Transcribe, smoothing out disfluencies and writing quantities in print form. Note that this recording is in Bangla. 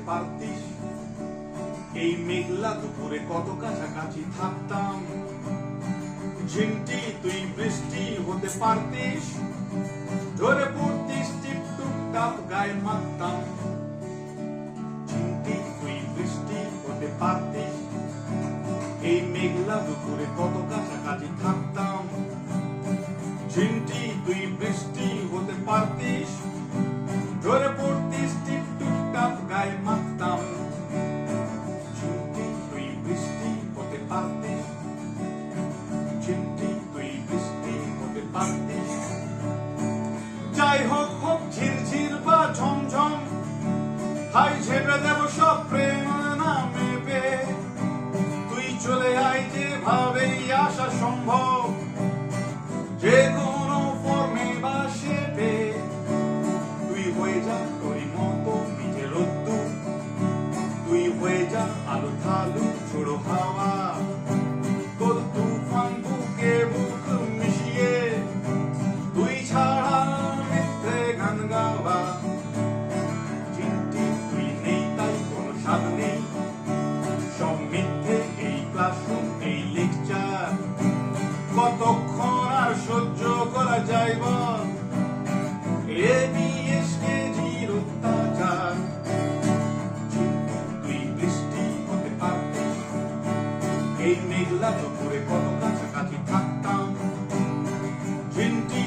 পারতিস, এই মেঘলা দুপুরে কত কাছাকাছি থাকতাম। ঝিমটি তুই বৃষ্টি হতে পারতিস, ধরে পড়তিস টিপ টুপ টাপ গায়ে মাখতাম। ঝিমটি তুই বৃষ্টি হতে পারতিস, এই মেঘলা দুপুরে কত কাছাকাছি থাকতাম। ঝিমটি তুই বৃষ্টি হতে পারতিস, ধরে পড়তিস টিপ টুপ টাপ গায়ে মাখতাম। ঝিমটি তুই বৃষ্টি হতে পারতিস, ঝিমটি তুই বৃষ্টি হতে পারতিস। যাই হোক হোক ঝিরঝির বা ঝমঝম, হাই ঝেড়ে দেব সব প্রেম নামে বে। তুই চলে আয় যেভাবেই আসা সম্ভব, যে কোনো ফর্মে বা শেপে। তুই হয়ে যা তোরই মতো নিজে রোদ্দুর, তুই হয়ে যা আলো থালু ছোড়ো হাওয়া। তোর তুফান বুকে বুক মিশিয়ে, তুই ছাড়া মিথ্যে গান গাওয়া। চিন্তি তুই নেই তাই কোনো স্বাদ নেই, সব মিথ্যে এই ক্লাসরুম এই লেকচার। কতক্ষণ আর সহ্য করা যায় বল এবিএসকেজির অত্যাচার। তুই বৃষ্টি হতে পারতিস, এই মেঘলা দুপুরে কত কাছাকাছি থাকতাম। ঝিমটি